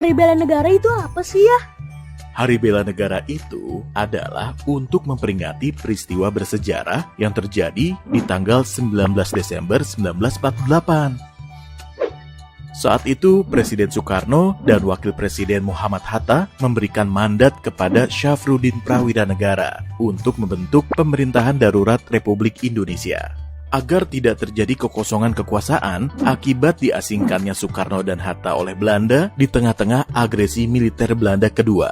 Hari Bela Negara itu apa sih ya? Hari Bela Negara itu adalah untuk memperingati peristiwa bersejarah yang terjadi di tanggal 19 Desember 1948. Saat itu, Presiden Soekarno dan Wakil Presiden Muhammad Hatta memberikan mandat kepada Syafruddin Prawiranegara untuk membentuk pemerintahan darurat Republik Indonesia. Agar tidak terjadi kekosongan kekuasaan akibat diasingkannya Soekarno dan Hatta oleh Belanda di tengah-tengah agresi militer Belanda kedua.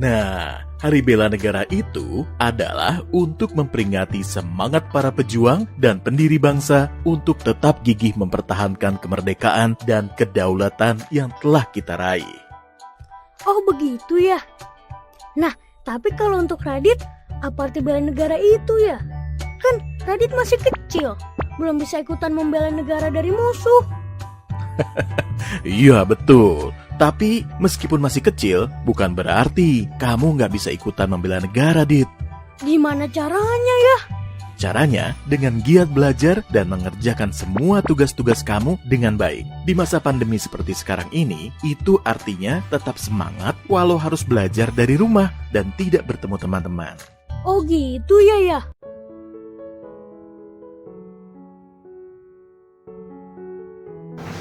Nah, Hari Bela Negara itu adalah untuk memperingati semangat para pejuang dan pendiri bangsa untuk tetap gigih mempertahankan kemerdekaan dan kedaulatan yang telah kita raih. Oh begitu ya. Nah, tapi kalau untuk Radit, apa arti bela negara itu ya? Kan Radit masih kecil, belum bisa ikutan membela negara dari musuh. Iya betul, tapi meskipun masih kecil, bukan berarti kamu nggak bisa ikutan membela negara, Dit. Gimana caranya ya? Caranya dengan giat belajar dan mengerjakan semua tugas-tugas kamu dengan baik. Di masa pandemi seperti sekarang ini, itu artinya tetap semangat walau harus belajar dari rumah dan tidak bertemu teman-teman. Oh gitu ya.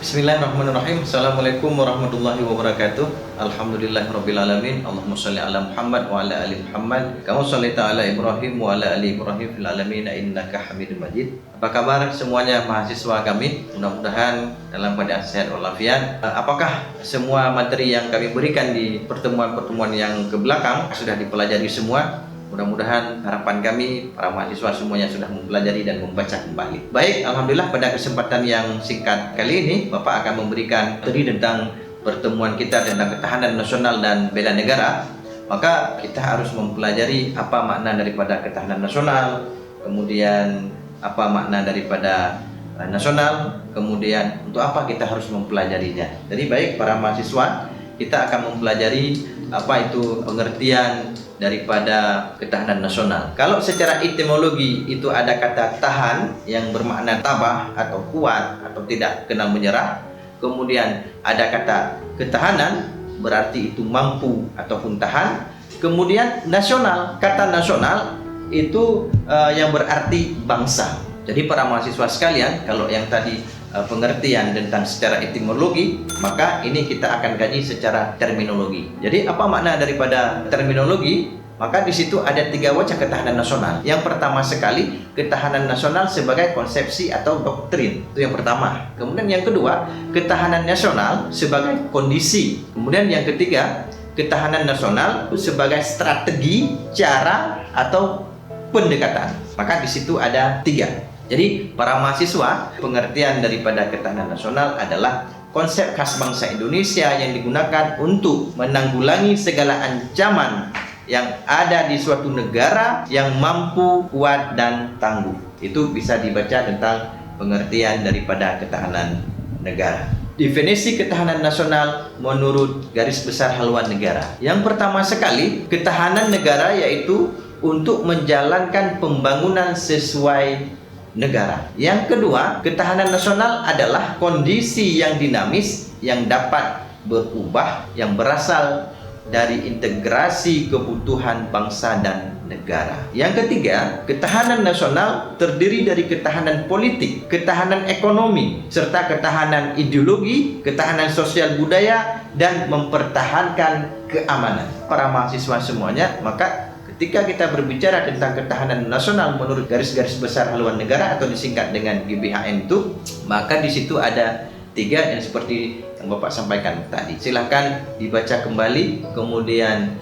Bismillahirrahmanirrahim. Assalamualaikum warahmatullahi wabarakatuh. Alhamdulillahirrabbilalamin. Allahumma salli ala Muhammad wa ala ali Muhammad kama shallaita ala Ibrahim wa ala ali Ibrahim fil alamin innaka Hamidum Majid. Apa kabar semuanya mahasiswa kami? Mudah-mudahan dalam keadaan sehat walafiat. Apakah semua materi yang kami berikan di pertemuan-pertemuan yang kebelakang sudah dipelajari semua? Mudah-mudahan harapan kami, para mahasiswa semuanya sudah mempelajari dan membaca kembali. Baik, Alhamdulillah pada kesempatan yang singkat kali ini, Bapak akan memberikan materi tentang pertemuan kita tentang ketahanan nasional dan bela negara. Maka kita harus mempelajari apa makna daripada ketahanan nasional, kemudian apa makna daripada nasional, kemudian untuk apa kita harus mempelajarinya. Jadi baik para mahasiswa, kita akan mempelajari apa itu pengertian daripada ketahanan nasional. Kalau secara etimologi itu ada kata tahan yang bermakna tabah atau kuat atau tidak kenal menyerah. Kemudian ada kata ketahanan berarti itu mampu ataupun tahan. Kemudian nasional, kata nasional itu yang berarti bangsa. Jadi para mahasiswa sekalian, kalau yang tadi pengertian tentang secara etimologi, maka ini kita akan kaji secara terminologi. Jadi apa makna daripada terminologi? Maka di situ ada 3 wajah ketahanan nasional. Yang pertama sekali, ketahanan nasional sebagai konsepsi atau doktrin. Itu yang pertama. Kemudian yang kedua, ketahanan nasional sebagai kondisi. Kemudian yang ketiga, ketahanan nasional sebagai strategi, cara atau pendekatan. Maka di situ ada 3. Jadi para mahasiswa, pengertian daripada ketahanan nasional adalah konsep khas bangsa Indonesia yang digunakan untuk menanggulangi segala ancaman yang ada di suatu negara yang mampu, kuat, dan tangguh. Itu bisa dibaca tentang pengertian daripada ketahanan negara. Definisi ketahanan nasional menurut garis besar haluan negara. Yang pertama sekali, ketahanan negara yaitu untuk menjalankan pembangunan sesuai negara. Yang kedua, ketahanan nasional adalah kondisi yang dinamis yang dapat berubah yang berasal dari integrasi kebutuhan bangsa dan negara. Yang ketiga, ketahanan nasional terdiri dari ketahanan politik, ketahanan ekonomi, serta ketahanan ideologi, ketahanan sosial budaya, dan mempertahankan keamanan. Para mahasiswa semuanya, maka ketika kita berbicara tentang ketahanan nasional menurut garis-garis besar haluan negara atau disingkat dengan GBHN itu, maka di situ ada 3 yang seperti yang Bapak sampaikan tadi. Silahkan dibaca kembali, kemudian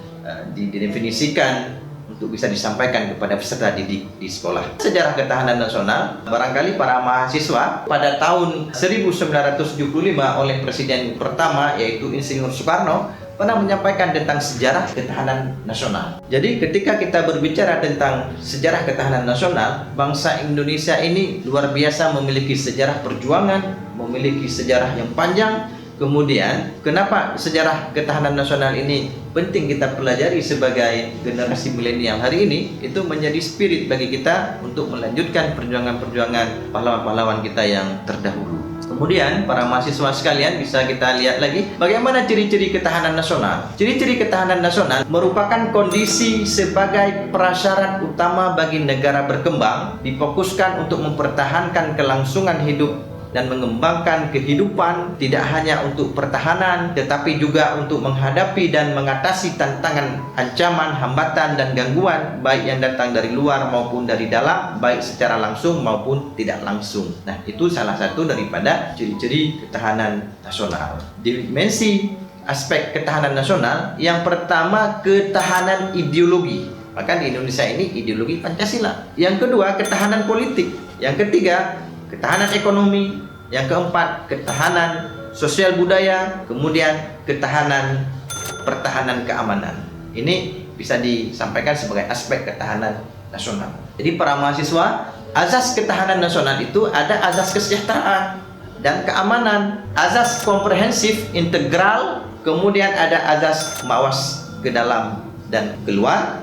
didefinisikan untuk bisa disampaikan kepada peserta didik di sekolah. Sejarah ketahanan nasional, barangkali para mahasiswa pada tahun 1975 oleh Presiden pertama yaitu Insinyur Soekarno pernah menyampaikan tentang sejarah ketahanan nasional. Jadi ketika kita berbicara tentang sejarah ketahanan nasional, bangsa Indonesia ini luar biasa memiliki sejarah perjuangan, memiliki sejarah yang panjang. Kemudian, kenapa sejarah ketahanan nasional ini penting kita pelajari sebagai generasi milenial hari ini? Itu menjadi spirit bagi kita untuk melanjutkan perjuangan-perjuangan pahlawan-pahlawan kita yang terdahulu. Kemudian para mahasiswa sekalian bisa kita lihat lagi bagaimana ciri-ciri ketahanan nasional. Ciri-ciri ketahanan nasional merupakan kondisi sebagai prasyarat utama bagi negara berkembang, difokuskan untuk mempertahankan kelangsungan hidup dan mengembangkan kehidupan tidak hanya untuk pertahanan tetapi juga untuk menghadapi dan mengatasi tantangan, ancaman, hambatan dan gangguan baik yang datang dari luar maupun dari dalam, baik secara langsung maupun tidak langsung. Nah, itu salah satu daripada ciri-ciri ketahanan nasional. Dimensi aspek ketahanan nasional, yang pertama ketahanan ideologi. Maka di Indonesia ini ideologi Pancasila. Yang kedua ketahanan politik. Yang ketiga ketahanan ekonomi, yang keempat ketahanan sosial budaya, kemudian ketahanan pertahanan keamanan. Ini bisa disampaikan sebagai aspek ketahanan nasional. Jadi para mahasiswa, azas ketahanan nasional itu ada azas kesejahteraan dan keamanan, azas komprehensif integral, kemudian ada azas mawas ke dalam dan keluar,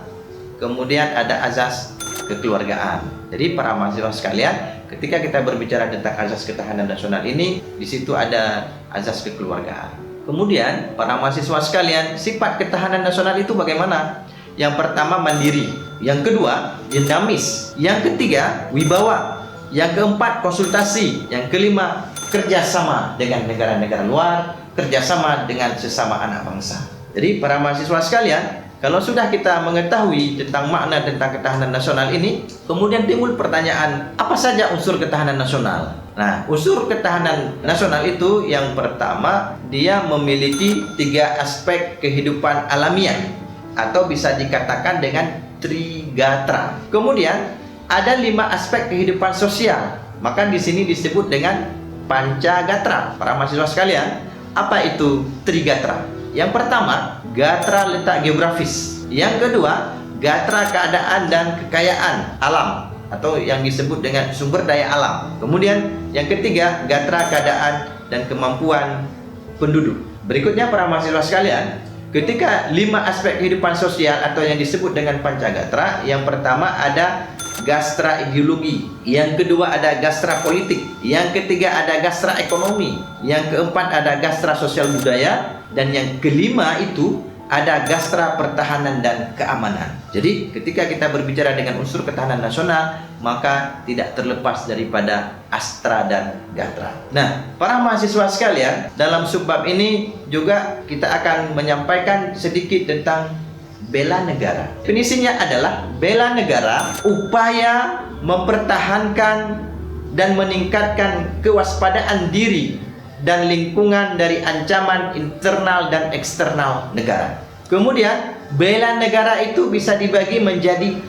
kemudian ada azas kekeluargaan. Jadi para mahasiswa sekalian, ketika kita berbicara tentang azas ketahanan nasional ini, di situ ada azas kekeluargaan. Kemudian para mahasiswa sekalian, sifat ketahanan nasional itu bagaimana? Yang pertama mandiri, yang kedua dinamis, yang ketiga wibawa, yang keempat konsultasi, yang kelima kerjasama dengan negara-negara luar, kerjasama dengan sesama anak bangsa. Jadi para mahasiswa sekalian, kalau sudah kita mengetahui tentang makna tentang ketahanan nasional ini, kemudian timbul pertanyaan, apa saja unsur ketahanan nasional? Nah, unsur ketahanan nasional itu yang pertama, dia memiliki 3 aspek kehidupan alamiah atau bisa dikatakan dengan trigatra. Kemudian ada 5 aspek kehidupan sosial, maka di sini disebut dengan pancagatra. Para mahasiswa sekalian, apa itu trigatra? Yang pertama, gatra letak geografis. Yang kedua, gatra keadaan dan kekayaan alam atau yang disebut dengan sumber daya alam. Kemudian yang ketiga, gatra keadaan dan kemampuan penduduk. Berikutnya para mahasiswa sekalian, ketika 5 aspek kehidupan sosial atau yang disebut dengan pancagatra, yang pertama ada gastra ideologi, yang kedua ada gastra politik, yang ketiga ada gastra ekonomi, yang keempat ada gastra sosial budaya, dan yang kelima itu ada gastra pertahanan dan keamanan. Jadi ketika kita berbicara dengan unsur ketahanan nasional, maka tidak terlepas daripada astra dan gatra. Nah, para mahasiswa sekalian, dalam subbab ini juga kita akan menyampaikan sedikit tentang bela negara. Definisinya adalah bela negara, upaya mempertahankan dan meningkatkan kewaspadaan diri dan lingkungan dari ancaman internal dan eksternal negara. Kemudian bela negara itu bisa dibagi menjadi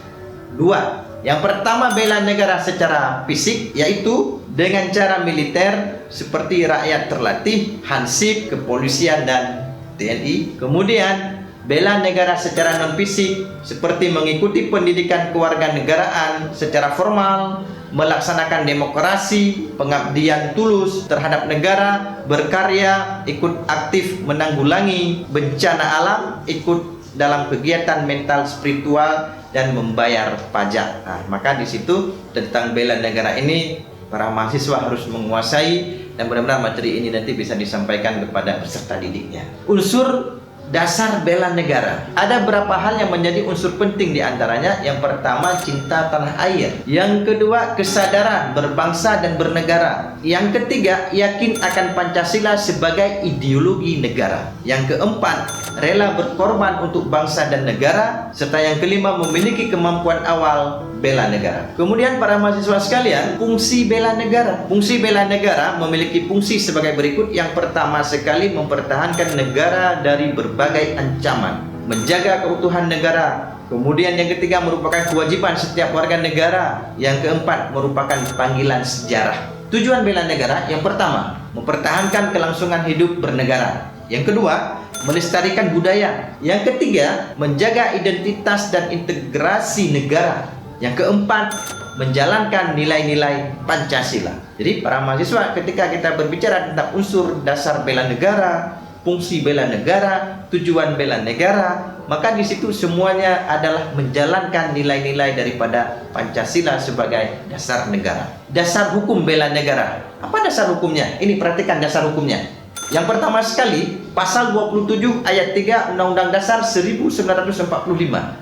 2. Yang pertama bela negara secara fisik, yaitu dengan cara militer seperti rakyat terlatih, Hansip, kepolisian dan TNI. Kemudian bela negara secara non-fisik seperti mengikuti pendidikan kewarganegaraan secara formal, melaksanakan demokrasi, pengabdian tulus terhadap negara, berkarya, ikut aktif menanggulangi bencana alam, ikut dalam kegiatan mental spiritual dan membayar pajak. Nah, maka di situ tentang bela negara ini para mahasiswa harus menguasai, dan benar-benar materi ini nanti bisa disampaikan kepada peserta didiknya. Unsur dasar bela negara. Ada beberapa hal yang menjadi unsur penting diantaranya. Yang pertama, cinta tanah air. Yang kedua, kesadaran berbangsa dan bernegara. Yang ketiga, yakin akan Pancasila sebagai ideologi negara. Yang keempat, rela berkorban untuk bangsa dan negara. Serta yang kelima, memiliki kemampuan awal bela negara. Kemudian para mahasiswa sekalian, fungsi bela negara. Fungsi bela negara memiliki fungsi sebagai berikut. Yang pertama sekali, mempertahankan negara dari berbagai ancaman, menjaga keutuhan negara. Kemudian yang ketiga, merupakan kewajiban setiap warga negara. Yang keempat, merupakan panggilan sejarah. Tujuan bela negara yang pertama, mempertahankan kelangsungan hidup bernegara. Yang kedua, melestarikan budaya. Yang ketiga, menjaga identitas dan integrasi negara. Yang keempat, menjalankan nilai-nilai Pancasila. Jadi para mahasiswa, ketika kita berbicara tentang unsur dasar bela negara, fungsi bela negara, tujuan bela negara, maka di situ semuanya adalah menjalankan nilai-nilai daripada Pancasila sebagai dasar negara. dasar hukum bela negara. Apa dasar hukumnya? Ini perhatikan dasar hukumnya. Yang pertama sekali, pasal 27 ayat 3 Undang-Undang Dasar 1945.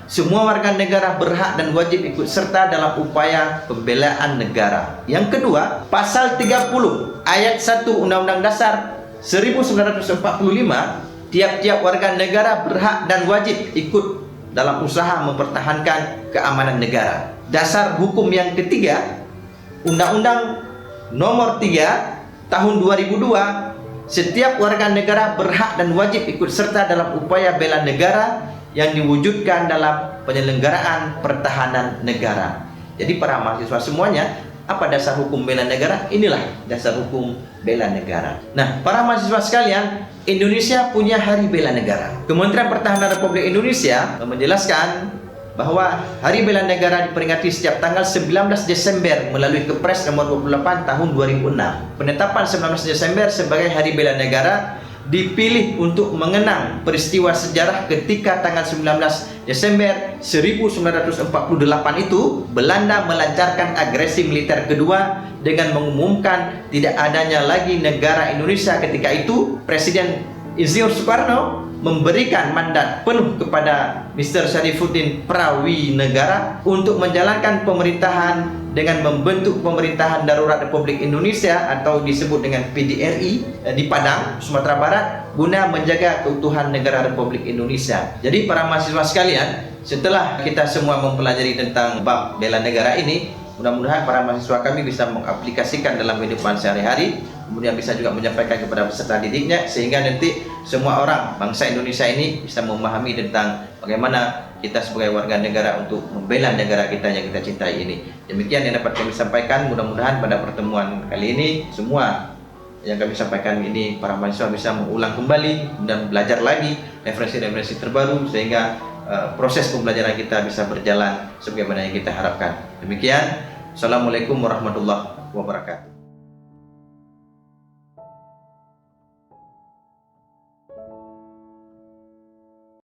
Semua warga negara berhak dan wajib ikut serta dalam upaya pembelaan negara. Yang kedua, pasal 30 ayat 1 Undang-Undang Dasar 1945, tiap-tiap warga negara berhak dan wajib ikut dalam usaha mempertahankan keamanan negara. Dasar hukum yang ketiga, Undang-Undang Nomor 3 Tahun 2002, setiap warga negara berhak dan wajib ikut serta dalam upaya bela negara yang diwujudkan dalam penyelenggaraan pertahanan negara. Jadi para mahasiswa semuanya, apa dasar hukum bela negara? Inilah dasar hukum bela negara. Nah, para mahasiswa sekalian, Indonesia punya Hari Bela Negara. Kementerian Pertahanan Republik Indonesia menjelaskan bahwa Hari Bela Negara diperingati setiap tanggal 19 Desember melalui Kepres nomor 28 tahun 2006. Penetapan 19 Desember sebagai Hari Bela Negara dipilih untuk mengenang peristiwa sejarah ketika tanggal 19 Desember 1948 itu Belanda melancarkan agresi militer kedua dengan mengumumkan tidak adanya lagi negara Indonesia. Ketika itu Presiden Insinyur Soekarno memberikan mandat penuh kepada Mr. Syarifuddin Prawinegara untuk menjalankan pemerintahan dengan membentuk Pemerintahan Darurat Republik Indonesia atau disebut dengan PDRI di Padang, Sumatera Barat, guna menjaga keutuhan negara Republik Indonesia. Jadi para mahasiswa sekalian, setelah kita semua mempelajari tentang bab bela negara ini, mudah-mudahan para mahasiswa kami bisa mengaplikasikan dalam kehidupan sehari-hari, kemudian bisa juga menyampaikan kepada peserta didiknya, sehingga nanti semua orang bangsa Indonesia ini bisa memahami tentang bagaimana kita sebagai warga negara untuk membela negara kita yang kita cintai ini. Demikian yang dapat kami sampaikan. Mudah-mudahan pada pertemuan kali ini semua yang kami sampaikan ini para mahasiswa bisa mengulang kembali dan belajar lagi referensi-referensi terbaru, sehingga proses pembelajaran kita bisa berjalan sebagaimana yang kita harapkan. Demikian, Assalamualaikum warahmatullahi wabarakatuh.